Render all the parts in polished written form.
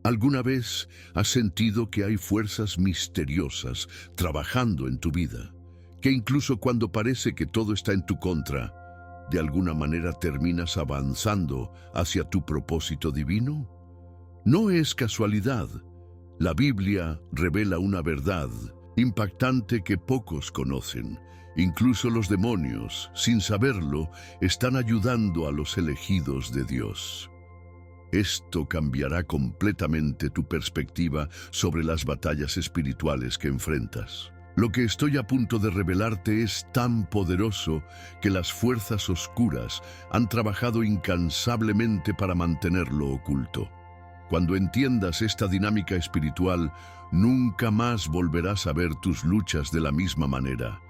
¿Alguna vez has sentido que hay fuerzas misteriosas trabajando en tu vida, que incluso cuando parece que todo está en tu contra, de alguna manera terminas avanzando hacia tu propósito divino? No es casualidad. La Biblia revela una verdad impactante que pocos conocen. Incluso los demonios, sin saberlo, están ayudando a los elegidos de Dios. Esto cambiará completamente tu perspectiva sobre las batallas espirituales que enfrentas. Lo que estoy a punto de revelarte es tan poderoso que las fuerzas oscuras han trabajado incansablemente para mantenerlo oculto. Cuando entiendas esta dinámica espiritual, nunca más volverás a ver tus luchas de la misma manera.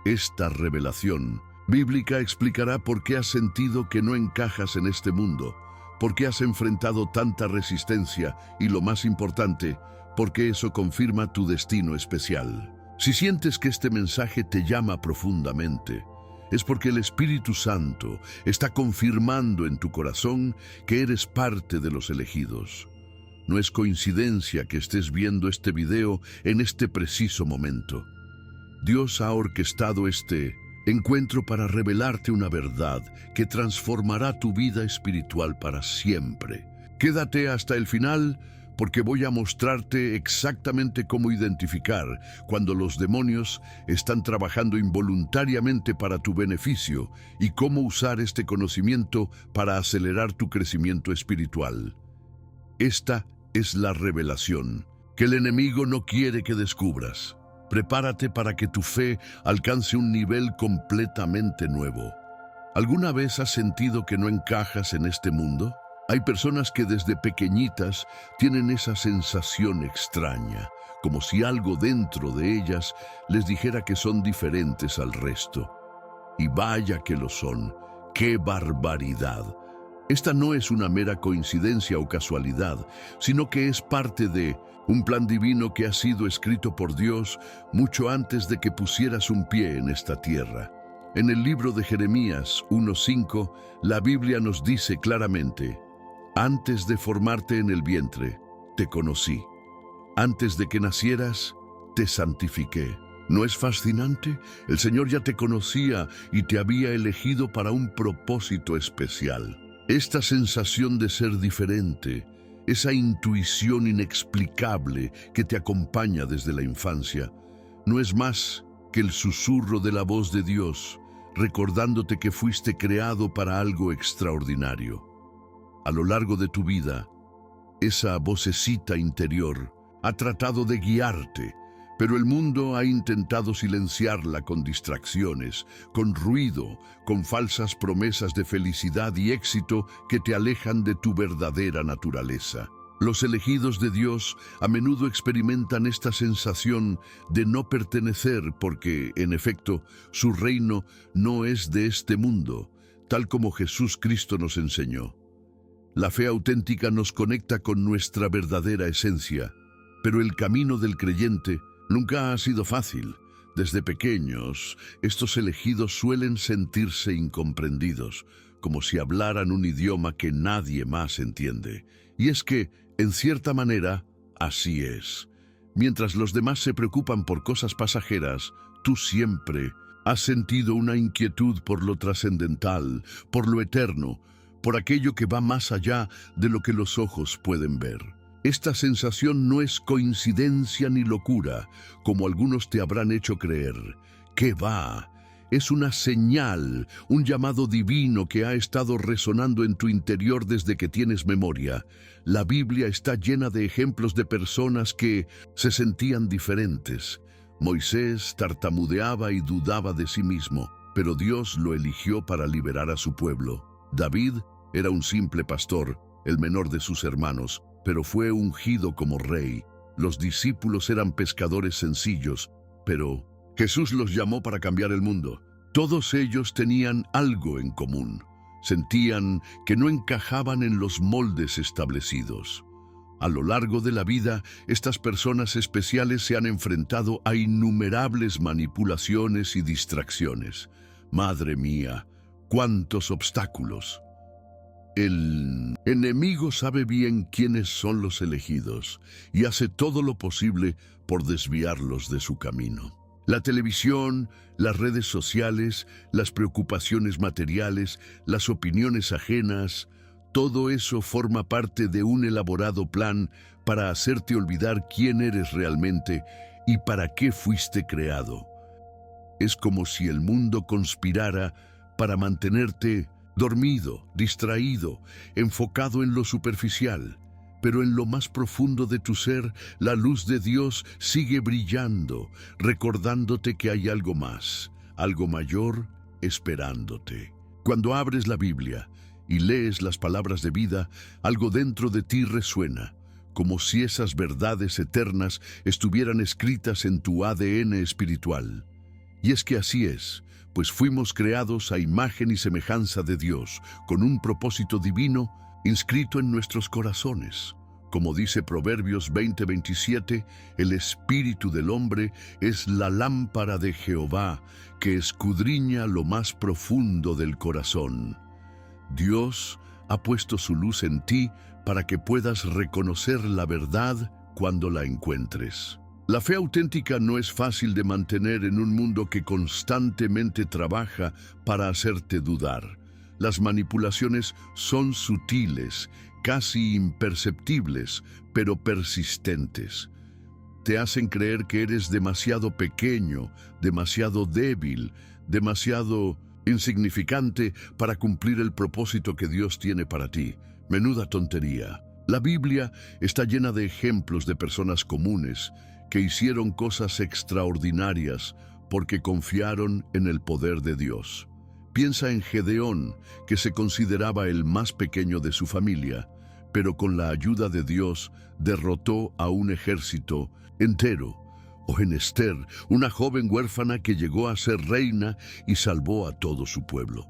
Esta revelación bíblica explicará por qué has sentido que no encajas en este mundo, por qué has enfrentado tanta resistencia y, lo más importante, por qué eso confirma tu destino especial. Si sientes que este mensaje te llama profundamente, es porque el Espíritu Santo está confirmando en tu corazón que eres parte de los elegidos. No es coincidencia que estés viendo este video en este preciso momento. Dios ha orquestado este encuentro para revelarte una verdad que transformará tu vida espiritual para siempre. Quédate hasta el final porque voy a mostrarte exactamente cómo identificar cuando los demonios están trabajando involuntariamente para tu beneficio y cómo usar este conocimiento para acelerar tu crecimiento espiritual. Esta es la revelación que el enemigo no quiere que descubras. Prepárate para que tu fe alcance un nivel completamente nuevo. ¿Alguna vez has sentido que no encajas en este mundo? Hay personas que desde pequeñitas tienen esa sensación extraña, como si algo dentro de ellas les dijera que son diferentes al resto. Y vaya que lo son. ¡Qué barbaridad! Esta no es una mera coincidencia o casualidad, sino que es parte de un plan divino que ha sido escrito por Dios mucho antes de que pusieras un pie en esta tierra. En el libro de Jeremías 1:5, la Biblia nos dice claramente: antes de formarte en el vientre, te conocí. Antes de que nacieras, te santifiqué. ¿No es fascinante? El Señor ya te conocía y te había elegido para un propósito especial. Esta sensación de ser diferente, esa intuición inexplicable que te acompaña desde la infancia, no es más que el susurro de la voz de Dios, recordándote que fuiste creado para algo extraordinario. A lo largo de tu vida, esa vocecita interior ha tratado de guiarte, pero el mundo ha intentado silenciarla con distracciones, con ruido, con falsas promesas de felicidad y éxito que te alejan de tu verdadera naturaleza. Los elegidos de Dios a menudo experimentan esta sensación de no pertenecer porque, en efecto, su reino no es de este mundo, tal como Jesús Cristo nos enseñó. La fe auténtica nos conecta con nuestra verdadera esencia, pero el camino del creyente nunca ha sido fácil. Desde pequeños, estos elegidos suelen sentirse incomprendidos, como si hablaran un idioma que nadie más entiende. Y es que, en cierta manera, así es. Mientras los demás se preocupan por cosas pasajeras, tú siempre has sentido una inquietud por lo trascendental, por lo eterno, por aquello que va más allá de lo que los ojos pueden ver. Esta sensación no es coincidencia ni locura, como algunos te habrán hecho creer. ¿Qué va? Es una señal, un llamado divino que ha estado resonando en tu interior desde que tienes memoria. La Biblia está llena de ejemplos de personas que se sentían diferentes. Moisés tartamudeaba y dudaba de sí mismo, pero Dios lo eligió para liberar a su pueblo. David era un simple pastor, el menor de sus hermanos, pero fue ungido como rey. Los discípulos eran pescadores sencillos, pero Jesús los llamó para cambiar el mundo. Todos ellos tenían algo en común. Sentían que no encajaban en los moldes establecidos. A lo largo de la vida, estas personas especiales se han enfrentado a innumerables manipulaciones y distracciones. Madre mía, ¡cuántos obstáculos! El enemigo sabe bien quiénes son los elegidos y hace todo lo posible por desviarlos de su camino. La televisión, las redes sociales, las preocupaciones materiales, las opiniones ajenas, todo eso forma parte de un elaborado plan para hacerte olvidar quién eres realmente y para qué fuiste creado. Es como si el mundo conspirara para mantenerte dormido, distraído, enfocado en lo superficial. Pero en lo más profundo de tu ser, la luz de Dios sigue brillando, recordándote que hay algo más, algo mayor, esperándote. Cuando abres la Biblia y lees las palabras de vida, algo dentro de ti resuena, como si esas verdades eternas estuvieran escritas en tu ADN espiritual. Y es que así es, pues fuimos creados a imagen y semejanza de Dios, con un propósito divino inscrito en nuestros corazones. Como dice Proverbios 20:27, el espíritu del hombre es la lámpara de Jehová, que escudriña lo más profundo del corazón. Dios ha puesto su luz en ti para que puedas reconocer la verdad cuando la encuentres. La fe auténtica no es fácil de mantener en un mundo que constantemente trabaja para hacerte dudar. Las manipulaciones son sutiles, casi imperceptibles, pero persistentes. Te hacen creer que eres demasiado pequeño, demasiado débil, demasiado insignificante para cumplir el propósito que Dios tiene para ti. Menuda tontería. La Biblia está llena de ejemplos de personas comunes que hicieron cosas extraordinarias porque confiaron en el poder de Dios. Piensa en Gedeón, que se consideraba el más pequeño de su familia, pero con la ayuda de Dios derrotó a un ejército entero. O en Esther, una joven huérfana que llegó a ser reina y salvó a todo su pueblo.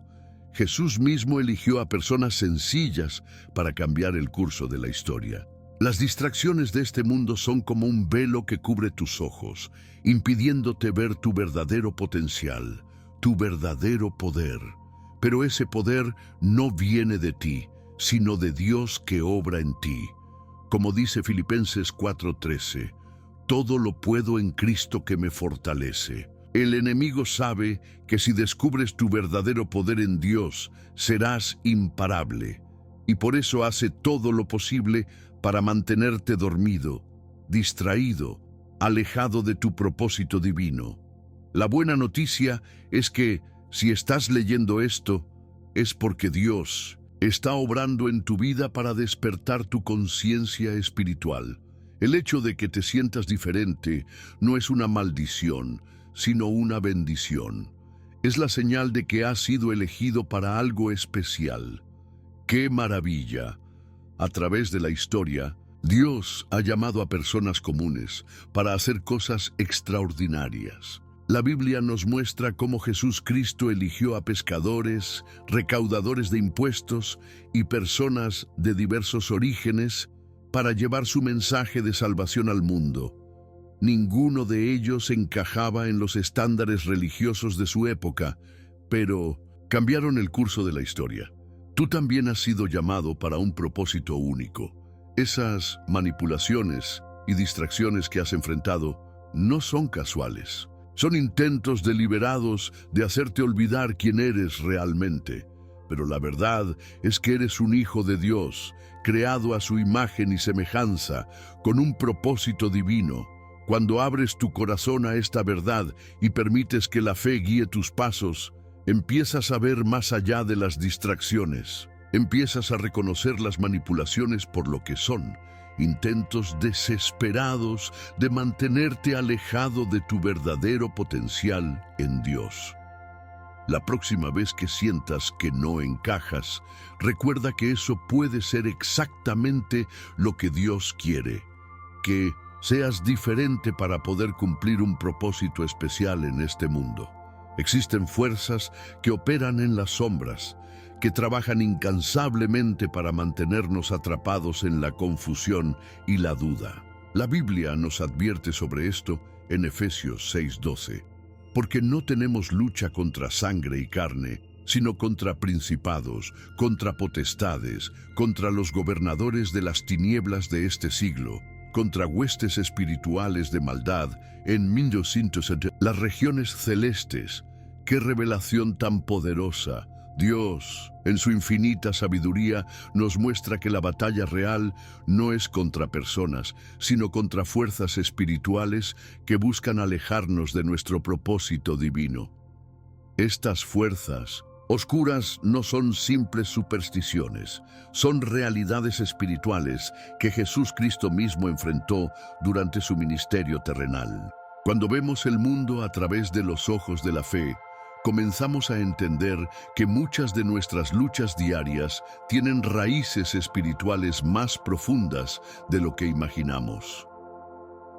Jesús mismo eligió a personas sencillas para cambiar el curso de la historia. Las distracciones de este mundo son como un velo que cubre tus ojos, impidiéndote ver tu verdadero potencial, tu verdadero poder. Pero ese poder no viene de ti, sino de Dios que obra en ti. Como dice Filipenses 4:13, todo lo puedo en Cristo que me fortalece. El enemigo sabe que si descubres tu verdadero poder en Dios, serás imparable. Y por eso hace todo lo posible para mantenerte dormido, distraído, alejado de tu propósito divino. La buena noticia es que, si estás leyendo esto, es porque Dios está obrando en tu vida para despertar tu conciencia espiritual. El hecho de que te sientas diferente no es una maldición, sino una bendición. Es la señal de que has sido elegido para algo especial. ¡Qué maravilla! A través de la historia, Dios ha llamado a personas comunes para hacer cosas extraordinarias. La Biblia nos muestra cómo Jesús Cristo eligió a pescadores, recaudadores de impuestos y personas de diversos orígenes para llevar su mensaje de salvación al mundo. Ninguno de ellos encajaba en los estándares religiosos de su época, pero cambiaron el curso de la historia. Tú también has sido llamado para un propósito único. Esas manipulaciones y distracciones que has enfrentado no son casuales. Son intentos deliberados de hacerte olvidar quién eres realmente. Pero la verdad es que eres un hijo de Dios, creado a su imagen y semejanza, con un propósito divino. Cuando abres tu corazón a esta verdad y permites que la fe guíe tus pasos, empiezas a ver más allá de las distracciones. Empiezas a reconocer las manipulaciones por lo que son, intentos desesperados de mantenerte alejado de tu verdadero potencial en Dios. La próxima vez que sientas que no encajas, recuerda que eso puede ser exactamente lo que Dios quiere, que seas diferente para poder cumplir un propósito especial en este mundo. Existen fuerzas que operan en las sombras, que trabajan incansablemente para mantenernos atrapados en la confusión y la duda. La Biblia nos advierte sobre esto en Efesios 6:12. Porque no tenemos lucha contra sangre y carne, sino contra principados, contra potestades, contra los gobernadores de las tinieblas de este siglo, contra huestes espirituales de maldad en 1200 las regiones celestes. ¡Qué revelación tan poderosa! Dios, en su infinita sabiduría, nos muestra que la batalla real no es contra personas, sino contra fuerzas espirituales que buscan alejarnos de nuestro propósito divino. Estas fuerzas oscuras no son simples supersticiones, son realidades espirituales que Jesús Cristo mismo enfrentó durante su ministerio terrenal. Cuando vemos el mundo a través de los ojos de la fe, comenzamos a entender que muchas de nuestras luchas diarias tienen raíces espirituales más profundas de lo que imaginamos.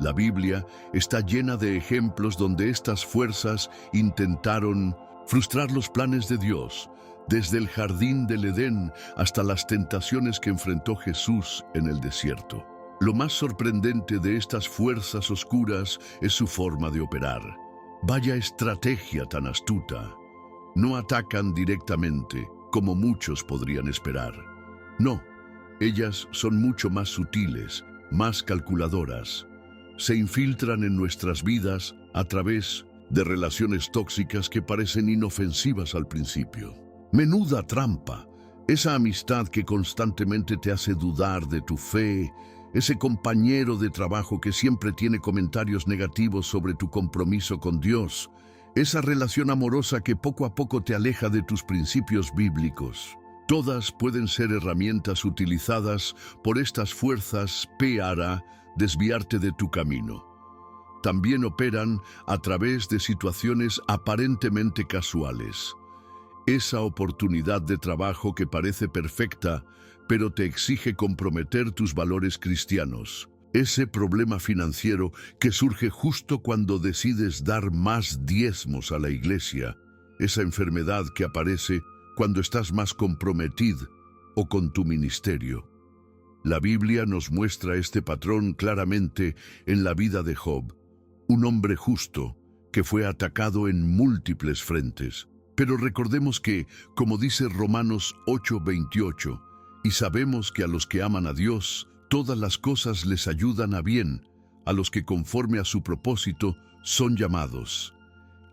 La Biblia está llena de ejemplos donde estas fuerzas intentaron frustrar los planes de Dios, desde el jardín del Edén hasta las tentaciones que enfrentó Jesús en el desierto. Lo más sorprendente de estas fuerzas oscuras es su forma de operar. Vaya estrategia tan astuta. No atacan directamente, como muchos podrían esperar. No, ellas son mucho más sutiles, más calculadoras. Se infiltran en nuestras vidas a través de relaciones tóxicas que parecen inofensivas al principio. Menuda trampa, esa amistad que constantemente te hace dudar de tu fe, ese compañero de trabajo que siempre tiene comentarios negativos sobre tu compromiso con Dios, esa relación amorosa que poco a poco te aleja de tus principios bíblicos. Todas pueden ser herramientas utilizadas por estas fuerzas para desviarte de tu camino. También operan a través de situaciones aparentemente casuales. Esa oportunidad de trabajo que parece perfecta, pero te exige comprometer tus valores cristianos. Ese problema financiero que surge justo cuando decides dar más diezmos a la iglesia. Esa enfermedad que aparece cuando estás más comprometido o con tu ministerio. La Biblia nos muestra este patrón claramente en la vida de Job, un hombre justo que fue atacado en múltiples frentes. Pero recordemos que, como dice Romanos 8:28, y sabemos que a los que aman a Dios, todas las cosas les ayudan a bien, a los que conforme a su propósito son llamados.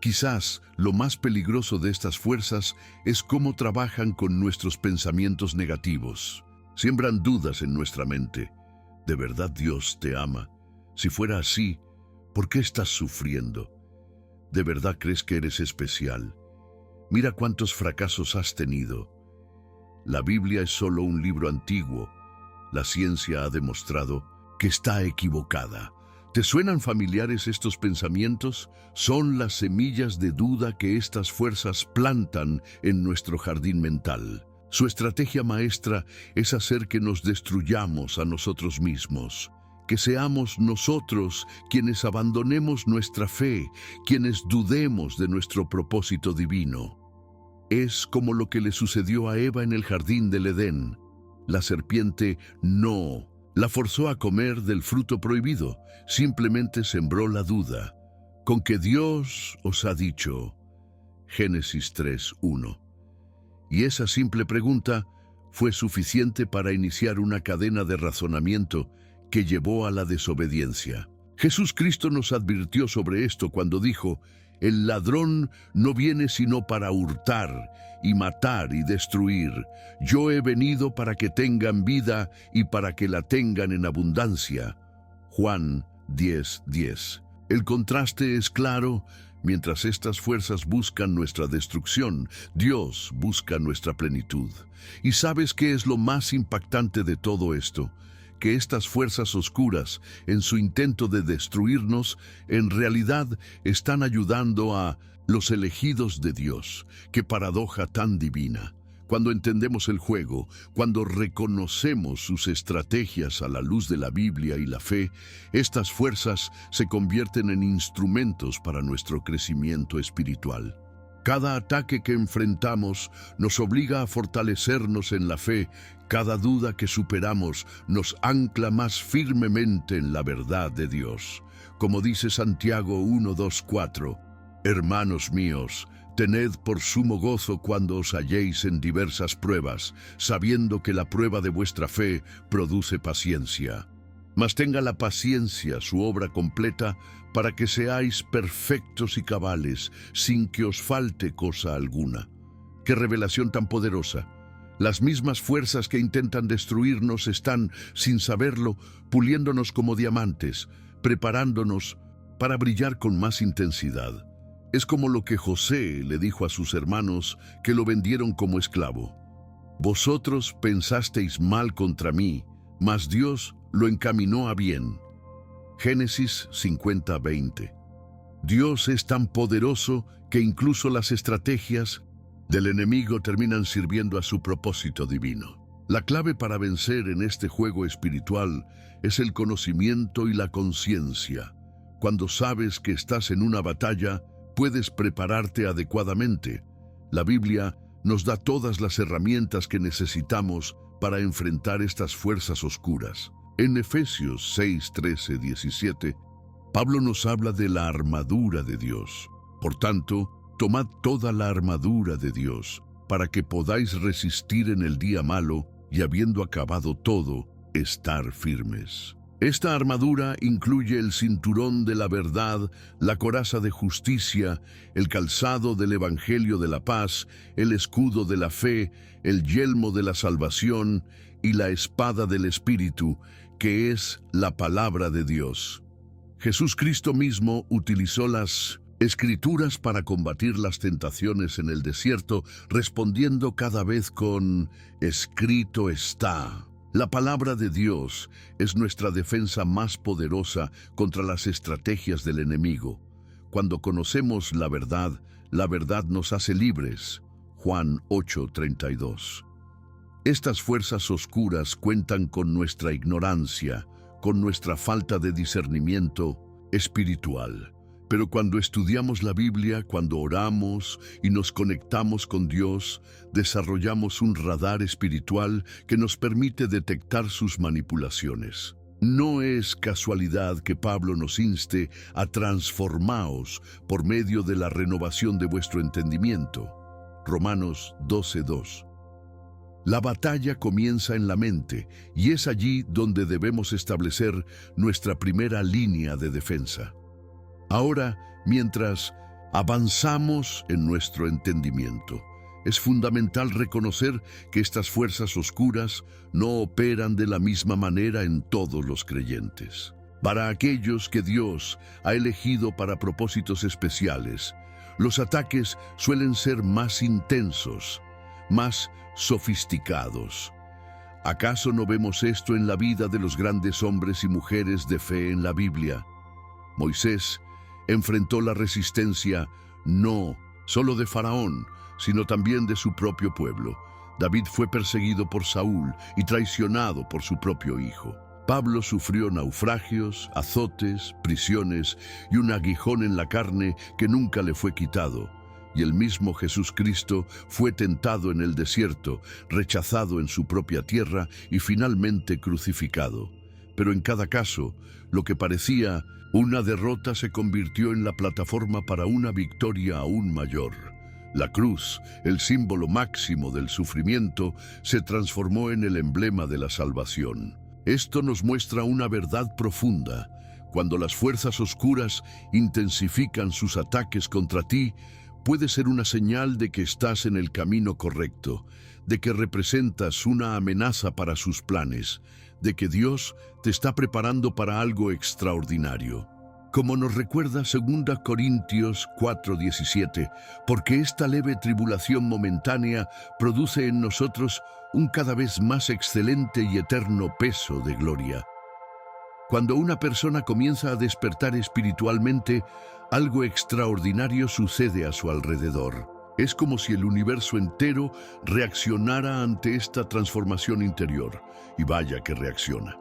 Quizás lo más peligroso de estas fuerzas es cómo trabajan con nuestros pensamientos negativos. Siembran dudas en nuestra mente. ¿De verdad Dios te ama? Si fuera así, ¿por qué estás sufriendo? ¿De verdad crees que eres especial? Mira cuántos fracasos has tenido. La Biblia es solo un libro antiguo. La ciencia ha demostrado que está equivocada. ¿Te suenan familiares estos pensamientos? Son las semillas de duda que estas fuerzas plantan en nuestro jardín mental. Su estrategia maestra es hacer que nos destruyamos a nosotros mismos, que seamos nosotros quienes abandonemos nuestra fe, quienes dudemos de nuestro propósito divino. Es como lo que le sucedió a Eva en el jardín del Edén. La serpiente no la forzó a comer del fruto prohibido, simplemente sembró la duda. Con que Dios os ha dicho, Génesis 3:1. Y esa simple pregunta fue suficiente para iniciar una cadena de razonamiento que llevó a la desobediencia. Jesús Cristo nos advirtió sobre esto cuando dijo, el ladrón no viene sino para hurtar y matar y destruir. Yo he venido para que tengan vida y para que la tengan en abundancia. Juan 10:10. El contraste es claro. Mientras estas fuerzas buscan nuestra destrucción, Dios busca nuestra plenitud. ¿Y sabes qué es lo más impactante de todo esto? Que estas fuerzas oscuras, en su intento de destruirnos, en realidad están ayudando a los elegidos de Dios. ¡Qué paradoja tan divina! Cuando entendemos el juego, cuando reconocemos sus estrategias a la luz de la Biblia y la fe, estas fuerzas se convierten en instrumentos para nuestro crecimiento espiritual. Cada ataque que enfrentamos nos obliga a fortalecernos en la fe. Cada duda que superamos nos ancla más firmemente en la verdad de Dios. Como dice Santiago 1:2-4, hermanos míos, Tened por sumo gozo cuando os halléis en diversas pruebas, sabiendo que la prueba de vuestra fe produce paciencia. Mas tenga la paciencia su obra completa, para que seáis perfectos y cabales, sin que os falte cosa alguna. ¡Qué revelación tan poderosa! Las mismas fuerzas que intentan destruirnos están, sin saberlo, puliéndonos como diamantes, preparándonos para brillar con más intensidad. Es como lo que José le dijo a sus hermanos que lo vendieron como esclavo. Vosotros pensasteis mal contra mí, mas Dios lo encaminó a bien. Génesis 50:20. Dios es tan poderoso que incluso las estrategias del enemigo terminan sirviendo a su propósito divino. La clave para vencer en este juego espiritual es el conocimiento y la conciencia. Cuando sabes que estás en una batalla, puedes prepararte adecuadamente. La Biblia nos da todas las herramientas que necesitamos para enfrentar estas fuerzas oscuras. En Efesios 6, 13, 17, Pablo nos habla de la armadura de Dios. Por tanto, tomad toda la armadura de Dios, para que podáis resistir en el día malo y, habiendo acabado todo, estar firmes. Esta armadura incluye el cinturón de la verdad, la coraza de justicia, el calzado del Evangelio de la paz, el escudo de la fe, el yelmo de la salvación y la espada del Espíritu, que es la palabra de Dios. Jesús Cristo mismo utilizó las Escrituras para combatir las tentaciones en el desierto, respondiendo cada vez con «escrito está». La palabra de Dios es nuestra defensa más poderosa contra las estrategias del enemigo. Cuando conocemos la verdad nos hace libres. Juan 8:32. Estas fuerzas oscuras cuentan con nuestra ignorancia, con nuestra falta de discernimiento espiritual. Pero cuando estudiamos la Biblia, cuando oramos y nos conectamos con Dios, desarrollamos un radar espiritual que nos permite detectar sus manipulaciones. No es casualidad que Pablo nos inste a transformaos por medio de la renovación de vuestro entendimiento. Romanos 12:2. La batalla comienza en la mente y es allí donde debemos establecer nuestra primera línea de defensa. Ahora, mientras avanzamos en nuestro entendimiento, es fundamental reconocer que estas fuerzas oscuras no operan de la misma manera en todos los creyentes. Para aquellos que Dios ha elegido para propósitos especiales, los ataques suelen ser más intensos, más sofisticados. ¿Acaso no vemos esto en la vida de los grandes hombres y mujeres de fe en la Biblia? Moisés enfrentó la resistencia no solo de Faraón, sino también de su propio pueblo. David fue perseguido por Saúl y traicionado por su propio hijo. Pablo sufrió naufragios, azotes, prisiones y un aguijón en la carne que nunca le fue quitado. Y el mismo Jesús Cristo fue tentado en el desierto, rechazado en su propia tierra y finalmente crucificado. Pero en cada caso, lo que parecía una derrota se convirtió en la plataforma para una victoria aún mayor. La cruz, el símbolo máximo del sufrimiento, se transformó en el emblema de la salvación. Esto nos muestra una verdad profunda. Cuando las fuerzas oscuras intensifican sus ataques contra ti, puede ser una señal de que estás en el camino correcto, de que representas una amenaza para sus planes, de que Dios te está preparando para algo extraordinario. Como nos recuerda 2 Corintios 4:17, porque esta leve tribulación momentánea produce en nosotros un cada vez más excelente y eterno peso de gloria. Cuando una persona comienza a despertar espiritualmente, algo extraordinario sucede a su alrededor. Es como si el universo entero reaccionara ante esta transformación interior, y vaya que reacciona.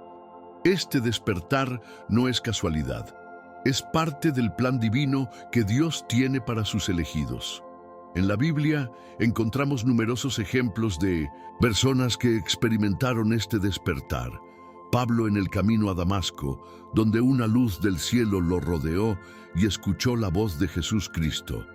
Este despertar no es casualidad, es parte del plan divino que Dios tiene para sus elegidos. En la Biblia encontramos numerosos ejemplos de personas que experimentaron este despertar. Pablo en el camino a Damasco, donde una luz del cielo lo rodeó y escuchó la voz de Jesús Cristo.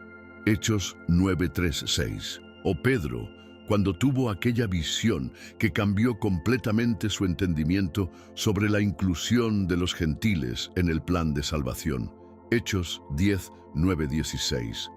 Hechos 9:3-6. O Pedro, cuando tuvo aquella visión que cambió completamente su entendimiento sobre la inclusión de los gentiles en el plan de salvación. Hechos 10:9-16.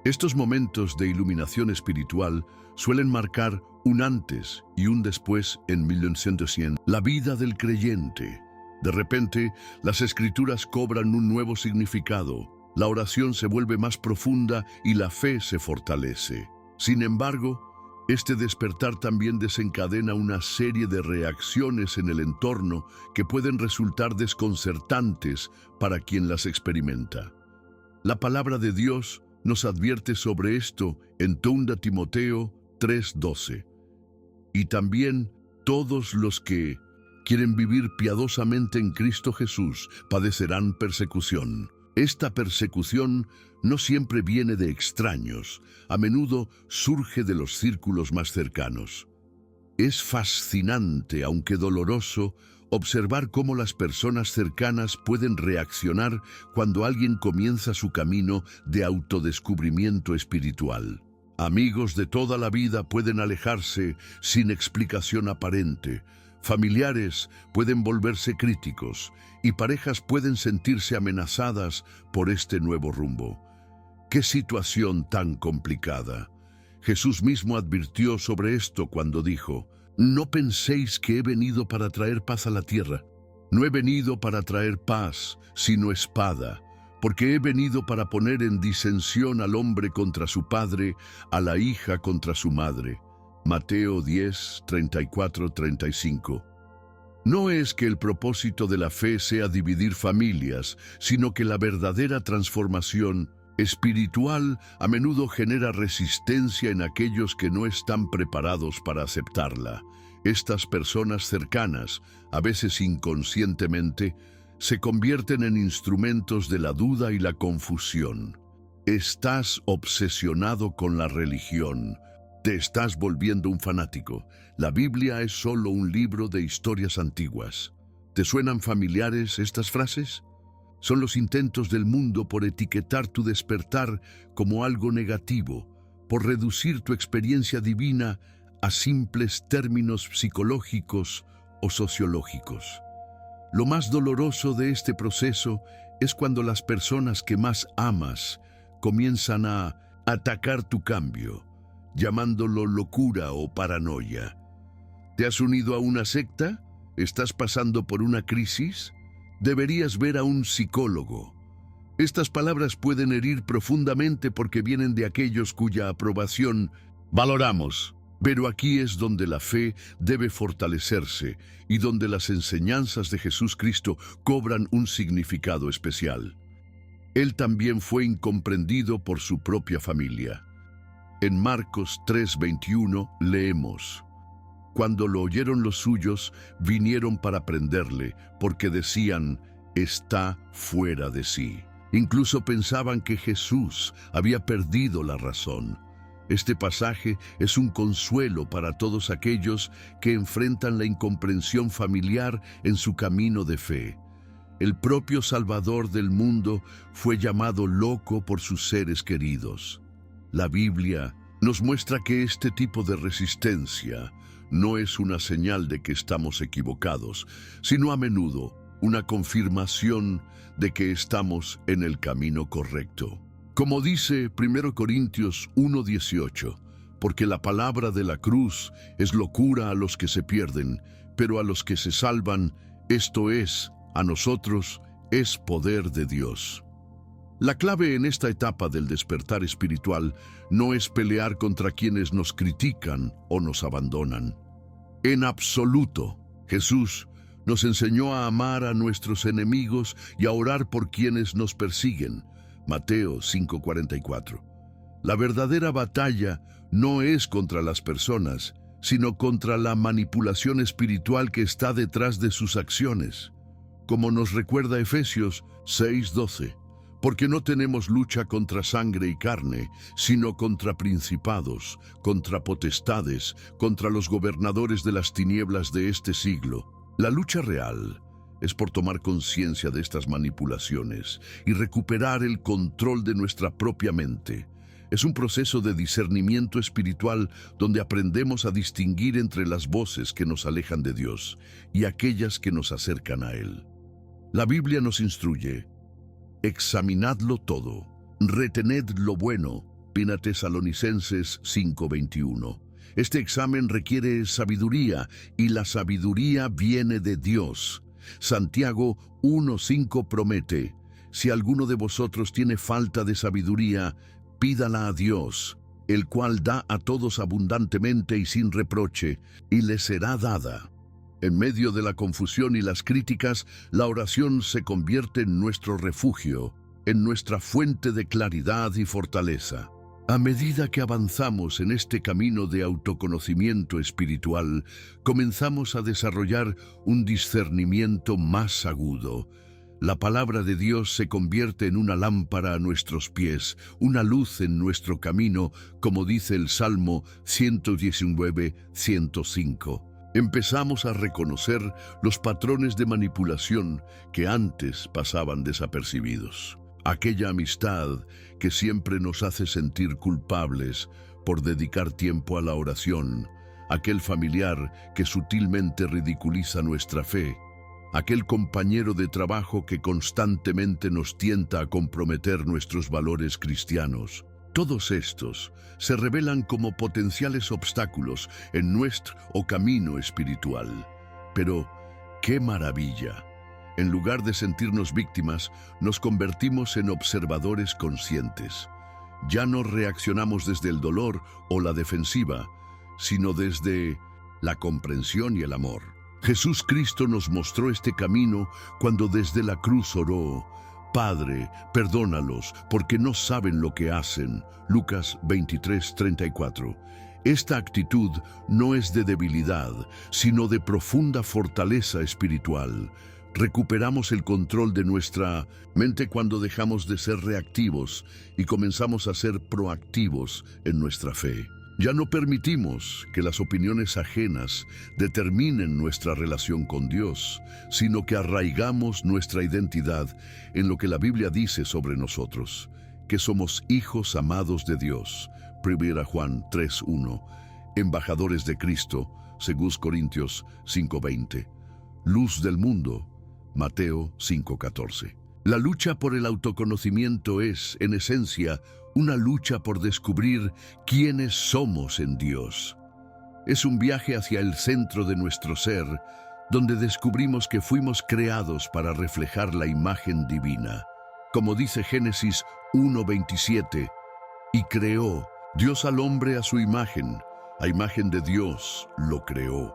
Estos momentos de iluminación espiritual suelen marcar un antes y un después en 1900. La vida del creyente. De repente, las escrituras cobran un nuevo significado. La oración se vuelve más profunda y la fe se fortalece. Sin embargo, este despertar también desencadena una serie de reacciones en el entorno que pueden resultar desconcertantes para quien las experimenta. La palabra de Dios nos advierte sobre esto en 2 Timoteo 3:12. Y también todos los que quieren vivir piadosamente en Cristo Jesús padecerán persecución. Esta persecución no siempre viene de extraños, a menudo surge de los círculos más cercanos. Es fascinante, aunque doloroso, observar cómo las personas cercanas pueden reaccionar cuando alguien comienza su camino de autodescubrimiento espiritual. Amigos de toda la vida pueden alejarse sin explicación aparente, familiares pueden volverse críticos y parejas pueden sentirse amenazadas por este nuevo rumbo. ¡Qué situación tan complicada! Jesús mismo advirtió sobre esto cuando dijo: «No penséis que he venido para traer paz a la tierra. No he venido para traer paz, sino espada, porque he venido para poner en disensión al hombre contra su padre, a la hija contra su madre». Mateo 10:34-35. No es que el propósito de la fe sea dividir familias, sino que la verdadera transformación espiritual a menudo genera resistencia en aquellos que no están preparados para aceptarla. Estas personas cercanas, a veces inconscientemente, se convierten en instrumentos de la duda y la confusión. Estás obsesionado con la religión. Te estás volviendo un fanático. La Biblia es solo un libro de historias antiguas. ¿Te suenan familiares estas frases? Son los intentos del mundo por etiquetar tu despertar como algo negativo, por reducir tu experiencia divina a simples términos psicológicos o sociológicos. Lo más doloroso de este proceso es cuando las personas que más amas comienzan a atacar tu cambio, llamándolo locura o paranoia. ¿Te has unido a una secta? ¿Estás pasando por una crisis? Deberías ver a un psicólogo. Estas palabras pueden herir profundamente porque vienen de aquellos cuya aprobación valoramos. Pero aquí es donde la fe debe fortalecerse y donde las enseñanzas de Jesús Cristo cobran un significado especial. Él también fue incomprendido por su propia familia. En Marcos 3:21 leemos: «Cuando lo oyeron los suyos, vinieron para prenderle, porque decían, está fuera de sí». Incluso pensaban que Jesús había perdido la razón. Este pasaje es un consuelo para todos aquellos que enfrentan la incomprensión familiar en su camino de fe. El propio Salvador del mundo fue llamado loco por sus seres queridos. La Biblia nos muestra que este tipo de resistencia no es una señal de que estamos equivocados, sino a menudo una confirmación de que estamos en el camino correcto. Como dice 1 Corintios 1:18, porque la palabra de la cruz es locura a los que se pierden, pero a los que se salvan, esto es, a nosotros, es poder de Dios. La clave en esta etapa del despertar espiritual no es pelear contra quienes nos critican o nos abandonan. En absoluto, Jesús nos enseñó a amar a nuestros enemigos y a orar por quienes nos persiguen. Mateo 5:44. La verdadera batalla no es contra las personas, sino contra la manipulación espiritual que está detrás de sus acciones. Como nos recuerda Efesios 6:12. Porque no tenemos lucha contra sangre y carne, sino contra principados, contra potestades, contra los gobernadores de las tinieblas de este siglo. La lucha real es por tomar conciencia de estas manipulaciones y recuperar el control de nuestra propia mente. Es un proceso de discernimiento espiritual donde aprendemos a distinguir entre las voces que nos alejan de Dios y aquellas que nos acercan a Él. La Biblia nos instruye: examinadlo todo, retened lo bueno. 1 Tesalonicenses 5:21. Este examen requiere sabiduría y la sabiduría viene de Dios. Santiago 1:5 promete: si alguno de vosotros tiene falta de sabiduría, pídala a Dios, el cual da a todos abundantemente y sin reproche, y le será dada. En medio de la confusión y las críticas, la oración se convierte en nuestro refugio, en nuestra fuente de claridad y fortaleza. A medida que avanzamos en este camino de autoconocimiento espiritual, comenzamos a desarrollar un discernimiento más agudo. La palabra de Dios se convierte en una lámpara a nuestros pies, una luz en nuestro camino, como dice el Salmo 119:105. Empezamos a reconocer los patrones de manipulación que antes pasaban desapercibidos. Aquella amistad que siempre nos hace sentir culpables por dedicar tiempo a la oración, aquel familiar que sutilmente ridiculiza nuestra fe, aquel compañero de trabajo que constantemente nos tienta a comprometer nuestros valores cristianos. Todos estos se revelan como potenciales obstáculos en nuestro camino espiritual. Pero, ¡qué maravilla! En lugar de sentirnos víctimas, nos convertimos en observadores conscientes. Ya no reaccionamos desde el dolor o la defensiva, sino desde la comprensión y el amor. Jesús Cristo nos mostró este camino cuando desde la cruz oró: Padre, perdónalos, porque no saben lo que hacen. Lucas 23:34. Esta actitud no es de debilidad, sino de profunda fortaleza espiritual. Recuperamos el control de nuestra mente cuando dejamos de ser reactivos y comenzamos a ser proactivos en nuestra fe. Ya no permitimos que las opiniones ajenas determinen nuestra relación con Dios, sino que arraigamos nuestra identidad en lo que la Biblia dice sobre nosotros, que somos hijos amados de Dios. 1 Juan 3:1. Embajadores de Cristo, 2 Corintios 5:20. Luz del mundo, Mateo 5:14. La lucha por el autoconocimiento es, en esencia, una lucha por descubrir quiénes somos en Dios. Es un viaje hacia el centro de nuestro ser, donde descubrimos que fuimos creados para reflejar la imagen divina. Como dice Génesis 1:27, y creó Dios al hombre a su imagen, a imagen de Dios lo creó.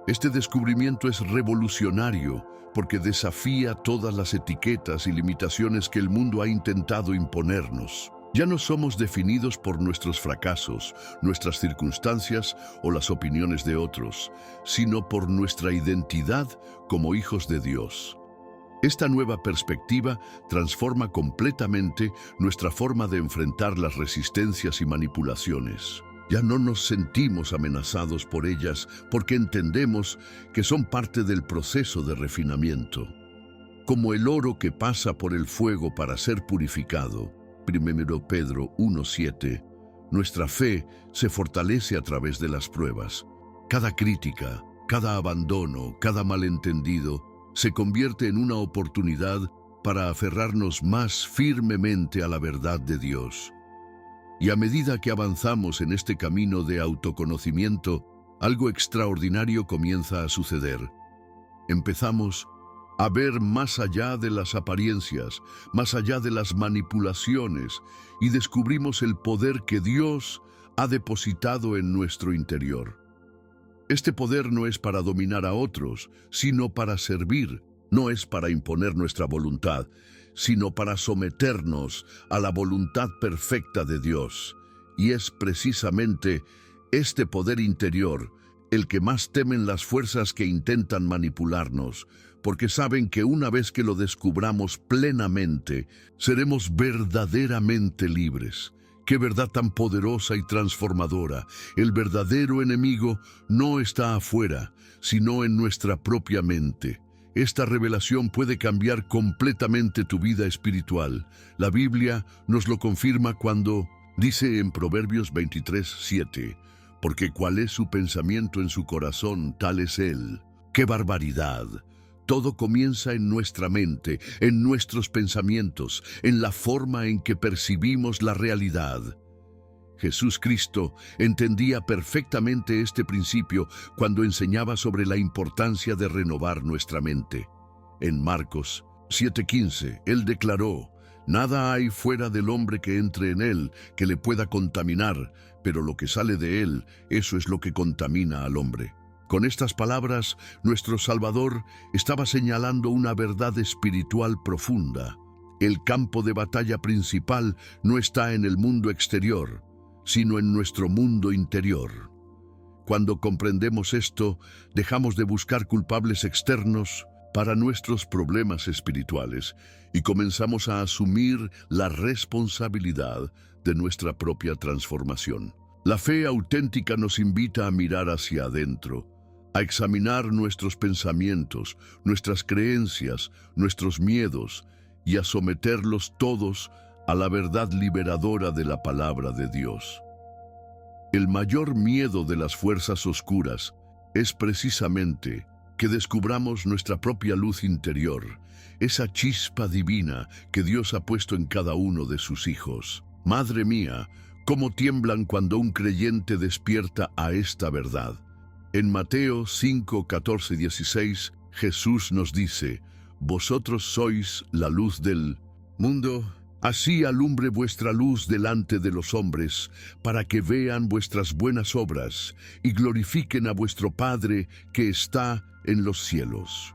Este descubrimiento es revolucionario porque desafía todas las etiquetas y limitaciones que el mundo ha intentado imponernos. Ya no somos definidos por nuestros fracasos, nuestras circunstancias o las opiniones de otros, sino por nuestra identidad como hijos de Dios. Esta nueva perspectiva transforma completamente nuestra forma de enfrentar las resistencias y manipulaciones. Ya no nos sentimos amenazados por ellas porque entendemos que son parte del proceso de refinamiento. Como el oro que pasa por el fuego para ser purificado, 1 Pedro 1:7, nuestra fe se fortalece a través de las pruebas. Cada crítica, cada abandono, cada malentendido se convierte en una oportunidad para aferrarnos más firmemente a la verdad de Dios. Y a medida que avanzamos en este camino de autoconocimiento, algo extraordinario comienza a suceder. Empezamos a ver más allá de las apariencias, más allá de las manipulaciones, y descubrimos el poder que Dios ha depositado en nuestro interior. Este poder no es para dominar a otros, sino para servir. No es para imponer nuestra voluntad, sino para someternos a la voluntad perfecta de Dios. Y es precisamente este poder interior el que más temen las fuerzas que intentan manipularnos, porque saben que una vez que lo descubramos plenamente, seremos verdaderamente libres. ¡Qué verdad tan poderosa y transformadora! El verdadero enemigo no está afuera, sino en nuestra propia mente. Esta revelación puede cambiar completamente tu vida espiritual. La Biblia nos lo confirma cuando Dice en Proverbios 23:7, porque cuál es su pensamiento en su corazón, tal es él. ¡Qué barbaridad! Todo comienza en nuestra mente, en nuestros pensamientos, en la forma en que percibimos la realidad. Jesús Cristo entendía perfectamente este principio cuando enseñaba sobre la importancia de renovar nuestra mente. En Marcos 7:15, Él declaró: nada hay fuera del hombre que entre en él que le pueda contaminar, pero lo que sale de él, eso es lo que contamina al hombre. Con estas palabras, nuestro Salvador estaba señalando una verdad espiritual profunda. El campo de batalla principal no está en el mundo exterior, sino en nuestro mundo interior. Cuando comprendemos esto, dejamos de buscar culpables externos para nuestros problemas espirituales y comenzamos a asumir la responsabilidad de nuestra propia transformación. La fe auténtica nos invita a mirar hacia adentro, a examinar nuestros pensamientos, nuestras creencias, nuestros miedos y a someterlos todos a la verdad liberadora de la palabra de Dios. El mayor miedo de las fuerzas oscuras es precisamente que descubramos nuestra propia luz interior, esa chispa divina que Dios ha puesto en cada uno de sus hijos. Madre mía, cómo tiemblan cuando un creyente despierta a esta verdad. En Mateo 5, 14 y 16, Jesús nos dice: vosotros sois la luz del mundo. Así alumbre vuestra luz delante de los hombres, para que vean vuestras buenas obras y glorifiquen a vuestro Padre que está en los cielos.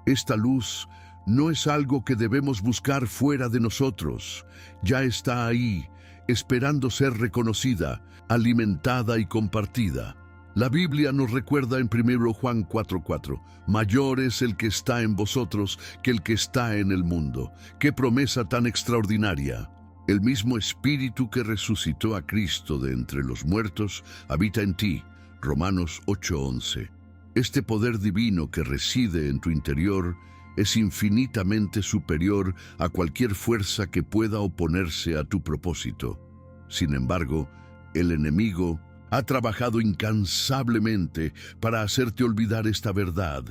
Esta luz no es algo que debemos buscar fuera de nosotros. Ya está ahí, esperando ser reconocida, alimentada y compartida. La Biblia nos recuerda en 1 Juan 4:4, mayor es el que está en vosotros que el que está en el mundo. ¡Qué promesa tan extraordinaria! El mismo Espíritu que resucitó a Cristo de entre los muertos habita en ti. Romanos 8:11. Este poder divino que reside en tu interior es infinitamente superior a cualquier fuerza que pueda oponerse a tu propósito. Sin embargo, el enemigo ha trabajado incansablemente para hacerte olvidar esta verdad,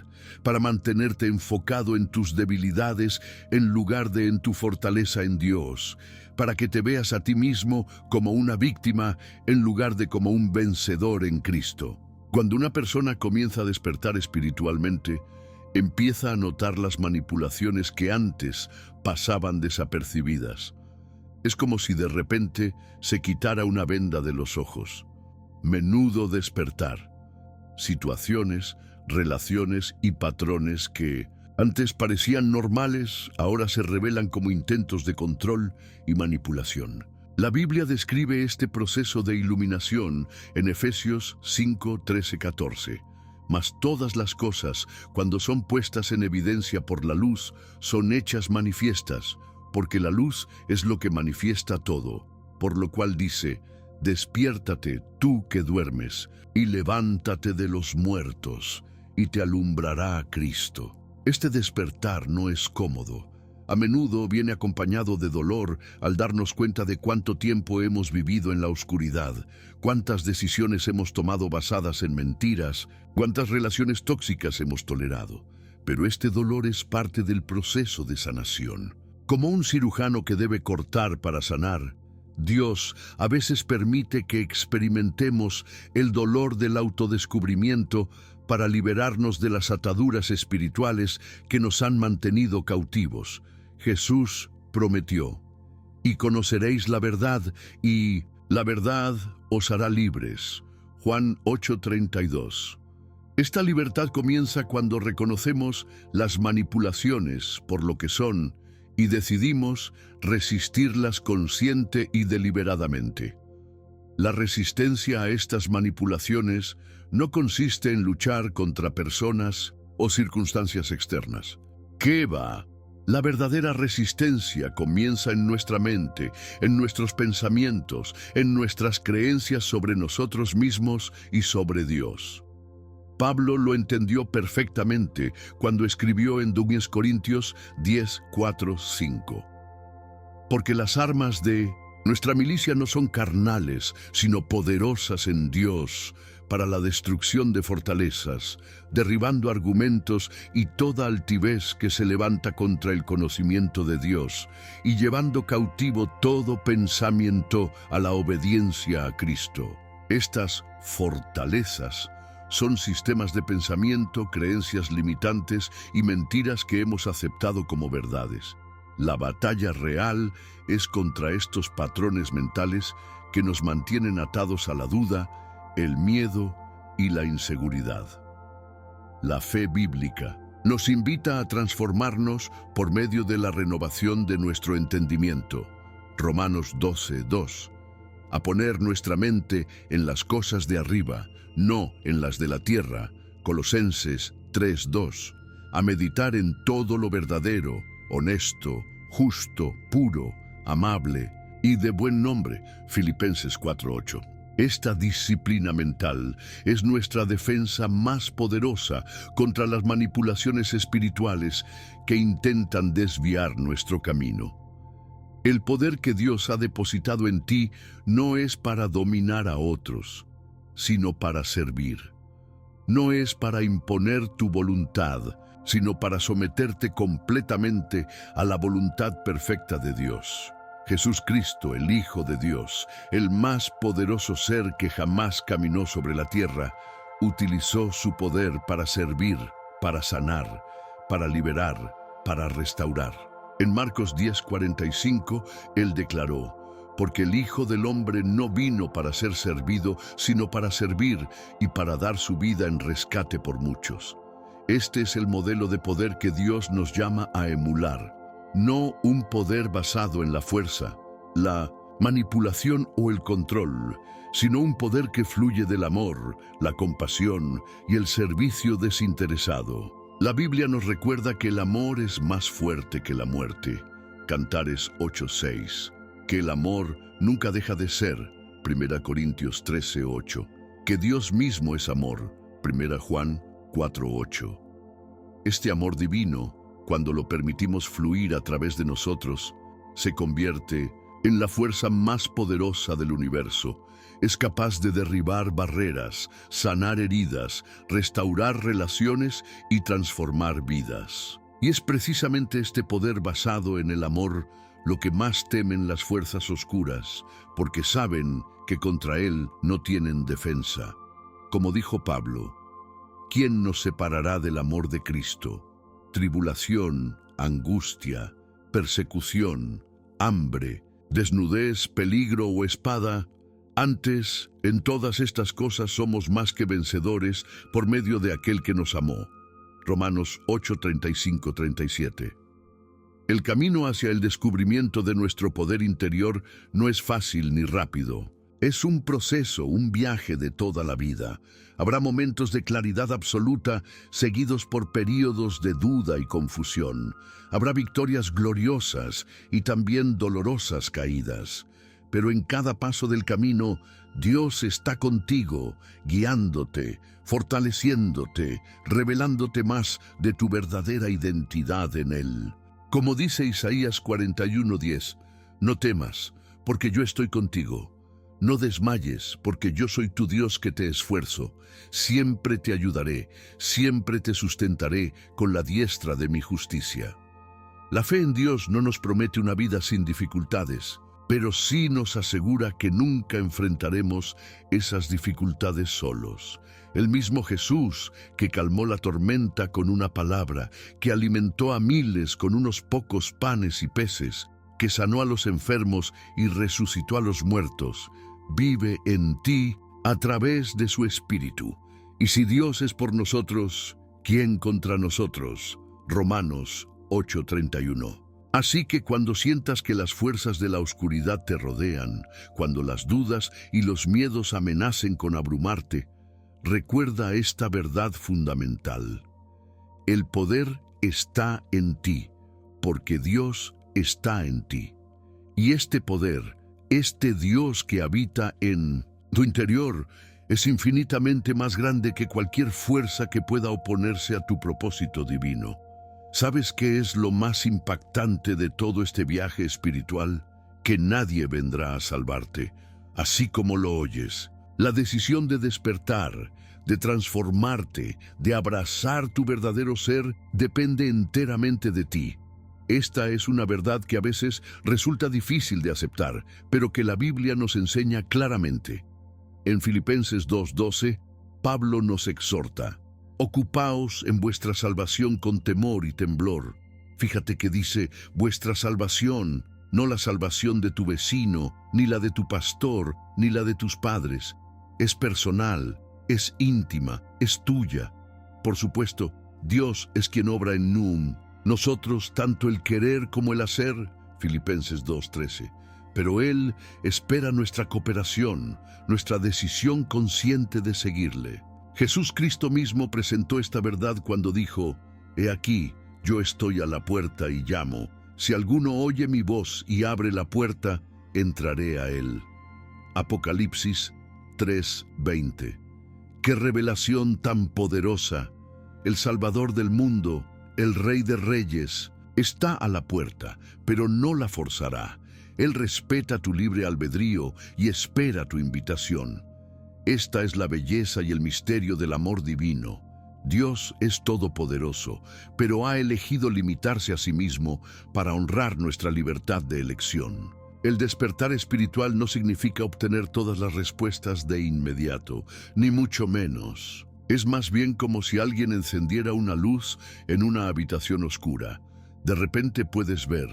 para mantenerte enfocado en tus debilidades en lugar de en tu fortaleza en Dios, para que te veas a ti mismo como una víctima en lugar de como un vencedor en Cristo. Cuando una persona comienza a despertar espiritualmente, empieza a notar las manipulaciones que antes pasaban desapercibidas. Es como si de repente se quitara una venda de los ojos. Menudo despertar. Situaciones, relaciones y patrones que antes parecían normales, ahora se revelan como intentos de control y manipulación. La Biblia describe este proceso de iluminación en Efesios 5, 13, 14. Mas todas las cosas, cuando son puestas en evidencia por la luz, son hechas manifiestas, porque la luz es lo que manifiesta todo. Por lo cual dice: despiértate, tú que duermes, y levántate de los muertos, y te alumbrará Cristo. Este despertar no es cómodo. A menudo viene acompañado de dolor al darnos cuenta de cuánto tiempo hemos vivido en la oscuridad, cuántas decisiones hemos tomado basadas en mentiras, cuántas relaciones tóxicas hemos tolerado. Pero este dolor es parte del proceso de sanación. Como un cirujano que debe cortar para sanar, Dios a veces permite que experimentemos el dolor del autodescubrimiento para liberarnos de las ataduras espirituales que nos han mantenido cautivos. Jesús prometió: y conoceréis la verdad, y la verdad os hará libres. Juan 8:32. Esta libertad comienza cuando reconocemos las manipulaciones por lo que son y decidimos resistirlas consciente y deliberadamente. La resistencia a estas manipulaciones no consiste en luchar contra personas o circunstancias externas. ¿Qué va? La verdadera resistencia comienza en nuestra mente, en nuestros pensamientos, en nuestras creencias sobre nosotros mismos y sobre Dios. Pablo lo entendió perfectamente cuando escribió en 2 Corintios 10, 4, 5. Porque las armas de Nuestra milicia no son carnales, sino poderosas en Dios para la destrucción de fortalezas, derribando argumentos y toda altivez que se levanta contra el conocimiento de Dios y llevando cautivo todo pensamiento a la obediencia a Cristo. Estas fortalezas son sistemas de pensamiento, creencias limitantes y mentiras que hemos aceptado como verdades. La batalla real es contra estos patrones mentales que nos mantienen atados a la duda, el miedo y la inseguridad. La fe bíblica nos invita a transformarnos por medio de la renovación de nuestro entendimiento. Romanos 12:2. A poner nuestra mente en las cosas de arriba, no en las de la tierra. Colosenses 3:2. A meditar en todo lo verdadero, honesto, justo, puro, amable y de buen nombre. Filipenses 4:8. Esta disciplina mental es nuestra defensa más poderosa contra las manipulaciones espirituales que intentan desviar nuestro camino. El poder que Dios ha depositado en ti no es para dominar a otros, sino para servir. No es para imponer tu voluntad, sino para someterte completamente a la voluntad perfecta de Dios. Jesús Cristo, el Hijo de Dios, el más poderoso ser que jamás caminó sobre la tierra, utilizó su poder para servir, para sanar, para liberar, para restaurar. En Marcos 10:45, Él declaró: porque el Hijo del Hombre no vino para ser servido, sino para servir y para dar su vida en rescate por muchos. Este es el modelo de poder que Dios nos llama a emular. No un poder basado en la fuerza, la manipulación o el control, sino un poder que fluye del amor, la compasión y el servicio desinteresado. La Biblia nos recuerda que el amor es más fuerte que la muerte. Cantares 8:6. Que el amor nunca deja de ser. 1 Corintios 13:8. Que Dios mismo es amor. 1 Juan 4:8. Este amor divino, cuando lo permitimos fluir a través de nosotros, se convierte en la fuerza más poderosa del universo. Es capaz de derribar barreras, sanar heridas, restaurar relaciones y transformar vidas. Y es precisamente este poder basado en el amor lo que más temen las fuerzas oscuras, porque saben que contra él no tienen defensa. Como dijo Pablo: ¿quién nos separará del amor de Cristo? Tribulación, angustia, persecución, hambre, desnudez, peligro o espada. Antes, en todas estas cosas somos más que vencedores por medio de aquel que nos amó. Romanos 8:35-37. El camino hacia el descubrimiento de nuestro poder interior no es fácil ni rápido. Es un proceso, un viaje de toda la vida. Habrá momentos de claridad absoluta, seguidos por períodos de duda y confusión. Habrá victorias gloriosas y también dolorosas caídas. Pero en cada paso del camino, Dios está contigo, guiándote, fortaleciéndote, revelándote más de tu verdadera identidad en Él. Como dice Isaías 41:10, no temas, porque yo estoy contigo. No desmayes, porque yo soy tu Dios que te esfuerzo. Siempre te ayudaré, siempre te sustentaré con la diestra de mi justicia. La fe en Dios no nos promete una vida sin dificultades, pero sí nos asegura que nunca enfrentaremos esas dificultades solos. El mismo Jesús, que calmó la tormenta con una palabra, que alimentó a miles con unos pocos panes y peces, que sanó a los enfermos y resucitó a los muertos, vive en ti a través de su Espíritu. Y si Dios es por nosotros, ¿quién contra nosotros? Romanos 8:31. Así que cuando sientas que las fuerzas de la oscuridad te rodean, cuando las dudas y los miedos amenacen con abrumarte, recuerda esta verdad fundamental. El poder está en ti, porque Dios está en ti. Y este poder, este Dios que habita en tu interior, es infinitamente más grande que cualquier fuerza que pueda oponerse a tu propósito divino. ¿Sabes qué es lo más impactante de todo este viaje espiritual? que nadie vendrá a salvarte, así como lo oyes. La decisión de despertar, de transformarte, de abrazar tu verdadero ser, depende enteramente de ti. Esta es una verdad que a veces resulta difícil de aceptar, pero que la Biblia nos enseña claramente. En Filipenses 2:12, Pablo nos exhorta: ocupaos en vuestra salvación con temor y temblor. Fíjate que dice vuestra salvación, no la salvación de tu vecino, ni la de tu pastor, ni la de tus padres. Es personal, es íntima, es tuya. Por supuesto, Dios es quien obra en Num. Nosotros tanto el querer como el hacer, Filipenses 2:13. Pero Él espera nuestra cooperación, nuestra decisión consciente de seguirle. Jesús Cristo mismo presentó esta verdad cuando dijo: «He aquí, yo estoy a la puerta y llamo. Si alguno oye mi voz y abre la puerta, entraré a él». Apocalipsis 3:20. ¡Qué revelación tan poderosa! El Salvador del mundo, el Rey de Reyes, está a la puerta, pero no la forzará. Él respeta tu libre albedrío y espera tu invitación. Esta es la belleza y el misterio del amor divino. Dios es todopoderoso, pero ha elegido limitarse a sí mismo para honrar nuestra libertad de elección. El despertar espiritual no significa obtener todas las respuestas de inmediato, ni mucho menos. Es más bien como si alguien encendiera una luz en una habitación oscura. De repente puedes ver,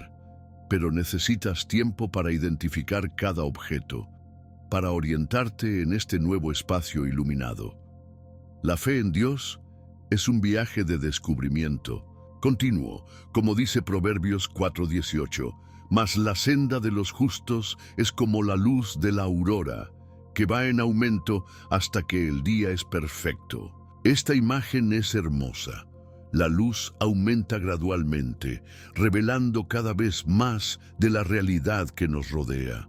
pero necesitas tiempo para identificar cada objeto, para orientarte en este nuevo espacio iluminado. La fe en Dios es un viaje de descubrimiento continuo, como dice Proverbios 4:18, mas la senda de los justos es como la luz de la aurora, que va en aumento hasta que el día es perfecto. Esta imagen es hermosa. La luz aumenta gradualmente, revelando cada vez más de la realidad que nos rodea.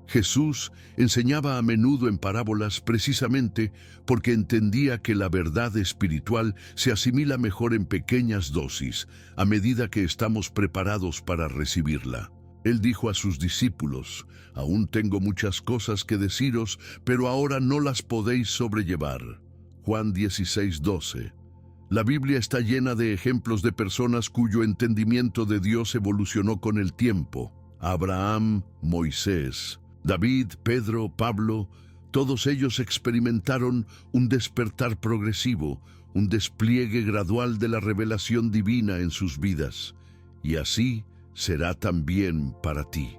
Jesús enseñaba a menudo en parábolas precisamente porque entendía que la verdad espiritual se asimila mejor en pequeñas dosis, a medida que estamos preparados para recibirla. Él dijo a sus discípulos: «Aún tengo muchas cosas que deciros, pero ahora no las podéis sobrellevar». Juan 16:12. La Biblia está llena de ejemplos de personas cuyo entendimiento de Dios evolucionó con el tiempo. Abraham, Moisés, David, Pedro, Pablo, todos ellos experimentaron un despertar progresivo, un despliegue gradual de la revelación divina en sus vidas. Y así será también para ti.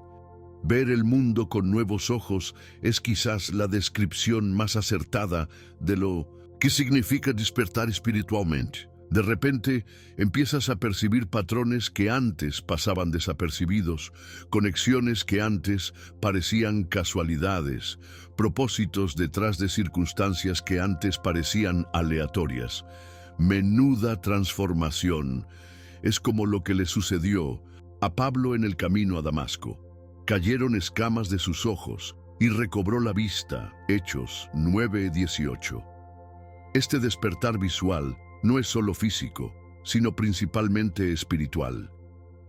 Ver el mundo con nuevos ojos es quizás la descripción más acertada de lo que significa despertar espiritualmente. De repente empiezas a percibir patrones que antes pasaban desapercibidos, conexiones que antes parecían casualidades, propósitos detrás de circunstancias que antes parecían aleatorias. Menuda transformación. Es como lo que le sucedió a Pablo en el camino a Damasco. Cayeron escamas de sus ojos y recobró la vista. Hechos 9:18. Este despertar visual no es solo físico, sino principalmente espiritual.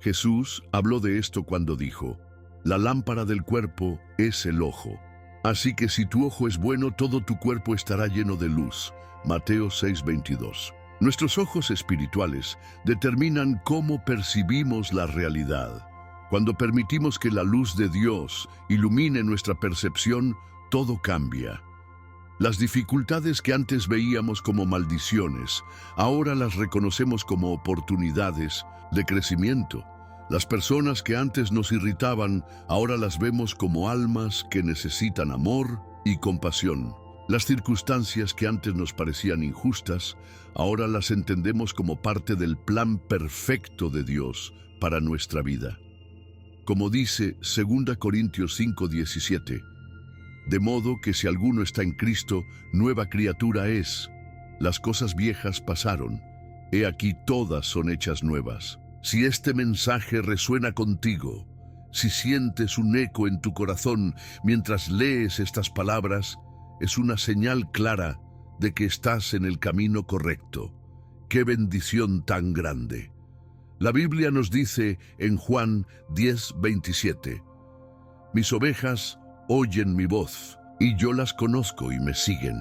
Jesús habló de esto cuando dijo: «La lámpara del cuerpo es el ojo. Así que si tu ojo es bueno, todo tu cuerpo estará lleno de luz». Mateo 6:22. Nuestros ojos espirituales determinan cómo percibimos la realidad. Cuando permitimos que la luz de Dios ilumine nuestra percepción, todo cambia. Las dificultades que antes veíamos como maldiciones, ahora las reconocemos como oportunidades de crecimiento. Las personas que antes nos irritaban, ahora las vemos como almas que necesitan amor y compasión. Las circunstancias que antes nos parecían injustas, ahora las entendemos como parte del plan perfecto de Dios para nuestra vida. Como dice 2 Corintios 5:17, «De modo que si alguno está en Cristo, nueva criatura es. Las cosas viejas pasaron, he aquí todas son hechas nuevas». Si este mensaje resuena contigo, si sientes un eco en tu corazón mientras lees estas palabras, es una señal clara de que estás en el camino correcto. ¡Qué bendición tan grande! La Biblia nos dice en Juan 10:27, Mis ovejas oyen mi voz, y yo las conozco y me siguen.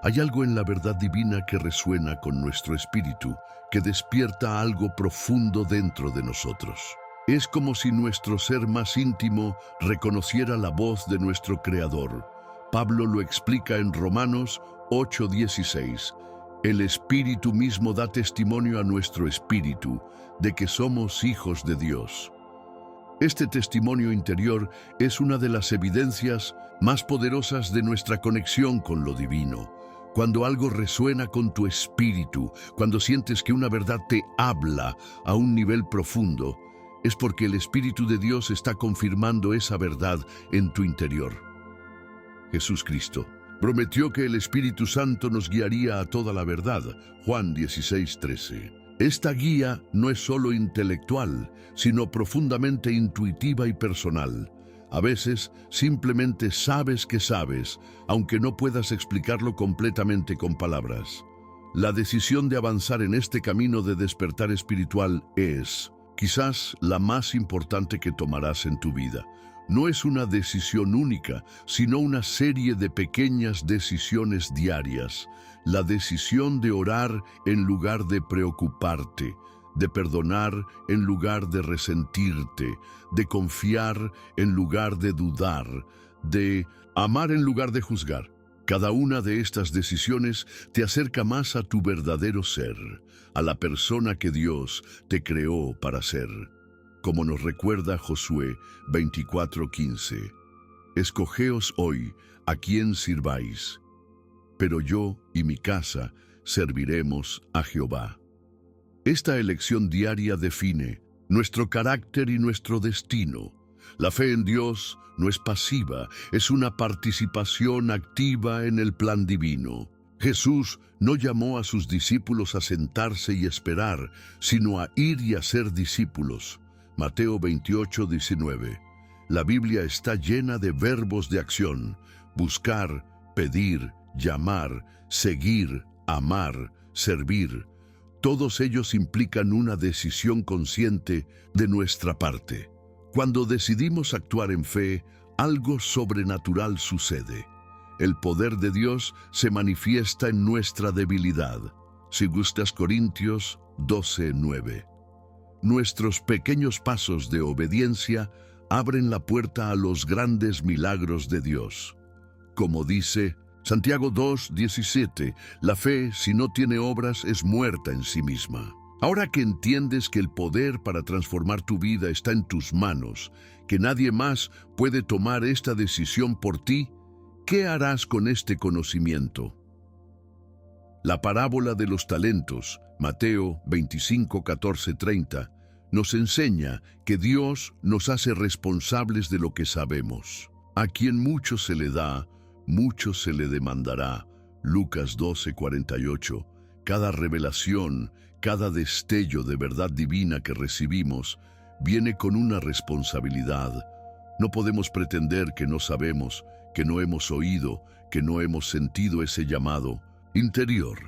Hay algo en la verdad divina que resuena con nuestro espíritu, que despierta algo profundo dentro de nosotros. Es como si nuestro ser más íntimo reconociera la voz de nuestro Creador. Pablo lo explica en Romanos 8:16. El Espíritu mismo da testimonio a nuestro espíritu de que somos hijos de Dios. Este testimonio interior es una de las evidencias más poderosas de nuestra conexión con lo divino. Cuando algo resuena con tu espíritu, cuando sientes que una verdad te habla a un nivel profundo, es porque el Espíritu de Dios está confirmando esa verdad en tu interior. Jesús Cristo prometió que el Espíritu Santo nos guiaría a toda la verdad. Juan 16:13. Esta guía no es solo intelectual, sino profundamente intuitiva y personal. A veces simplemente sabes que sabes, aunque no puedas explicarlo completamente con palabras. La decisión de avanzar en este camino de despertar espiritual es, quizás, la más importante que tomarás en tu vida. No es una decisión única, sino una serie de pequeñas decisiones diarias. La decisión de orar en lugar de preocuparte, de perdonar en lugar de resentirte, de confiar en lugar de dudar, de amar en lugar de juzgar. Cada una de estas decisiones te acerca más a tu verdadero ser, a la persona que Dios te creó para ser. Como nos recuerda Josué 24:15, escogeos hoy a quién sirváis, pero yo y mi casa serviremos a Jehová. Esta elección diaria define nuestro carácter y nuestro destino. La fe en Dios no es pasiva, es una participación activa en el plan divino. Jesús no llamó a sus discípulos a sentarse y esperar, sino a ir y a ser discípulos. Mateo 28:19. La Biblia está llena de verbos de acción: buscar, pedir, llamar, seguir, amar, servir. Todos ellos implican una decisión consciente de nuestra parte. Cuando decidimos actuar en fe, algo sobrenatural sucede. El poder de Dios se manifiesta en nuestra debilidad. 2 Corintios 12:9. Nuestros pequeños pasos de obediencia abren la puerta a los grandes milagros de Dios. Como dice Santiago 2:17, la fe, si no tiene obras, es muerta en sí misma. Ahora que entiendes que el poder para transformar tu vida está en tus manos, que nadie más puede tomar esta decisión por ti, ¿qué harás con este conocimiento? La parábola de los talentos, Mateo 25:14-30, nos enseña que Dios nos hace responsables de lo que sabemos. A quien mucho se le da, mucho se le demandará. Lucas 12:48. Cada revelación, cada destello de verdad divina que recibimos, viene con una responsabilidad. No podemos pretender que no sabemos, que no hemos oído, que no hemos sentido ese llamado interior.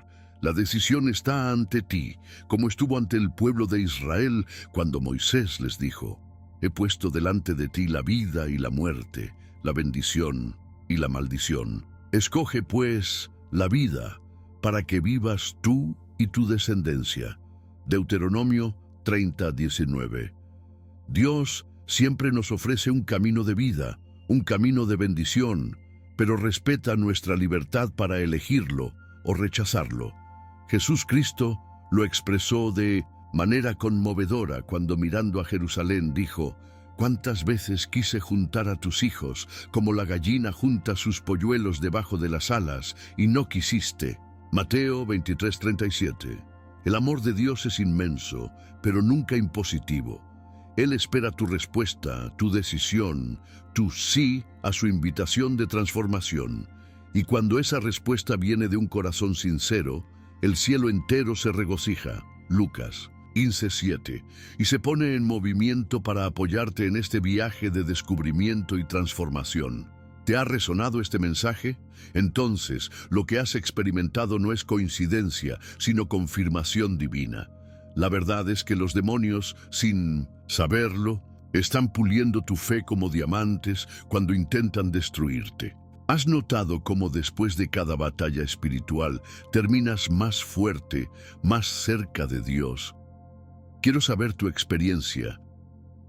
La decisión está ante ti, como estuvo ante el pueblo de Israel cuando Moisés les dijo: he puesto delante de ti la vida y la muerte, la bendición y la maldición. Escoge pues la vida para que vivas tú y tu descendencia. Deuteronomio 30:19. Dios siempre nos ofrece un camino de vida, un camino de bendición, pero respeta nuestra libertad para elegirlo o rechazarlo. Jesús Cristo lo expresó de manera conmovedora cuando, mirando a Jerusalén, dijo: «¿Cuántas veces quise juntar a tus hijos, como la gallina junta sus polluelos debajo de las alas, y no quisiste?» Mateo 23:37. El amor de Dios es inmenso, pero nunca impositivo. Él espera tu respuesta, tu decisión, tu sí a su invitación de transformación. Y cuando esa respuesta viene de un corazón sincero, el cielo entero se regocija. Lucas 15:7, y se pone en movimiento para apoyarte en este viaje de descubrimiento y transformación. ¿Te ha resonado este mensaje? Entonces, lo que has experimentado no es coincidencia, sino confirmación divina. La verdad es que los demonios, sin saberlo, Están puliendo tu fe como diamantes cuando intentan destruirte. ¿Has notado cómo después de cada batalla espiritual terminas más fuerte, más cerca de Dios? Quiero saber tu experiencia.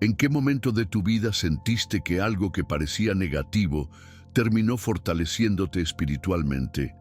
¿En qué momento de tu vida sentiste que algo que parecía negativo terminó fortaleciéndote espiritualmente?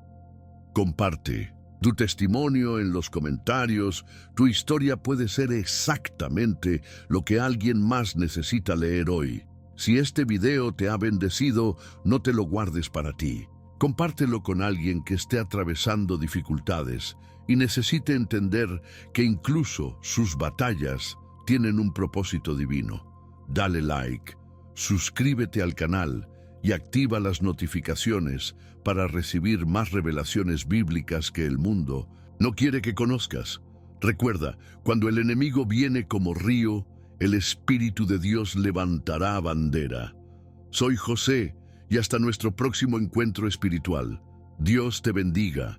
Comparte tu testimonio en los comentarios. Tu historia puede ser exactamente lo que alguien más necesita leer hoy. Si este video te ha bendecido, no te lo guardes para ti. Compártelo con alguien que esté atravesando dificultades y necesite entender que incluso sus batallas tienen un propósito divino. Dale like, suscríbete al canal y activa las notificaciones para recibir más revelaciones bíblicas que el mundo no quiere que conozcas. Recuerda, cuando el enemigo viene como río, el Espíritu de Dios levantará bandera. Soy José y hasta nuestro próximo encuentro espiritual. Dios te bendiga.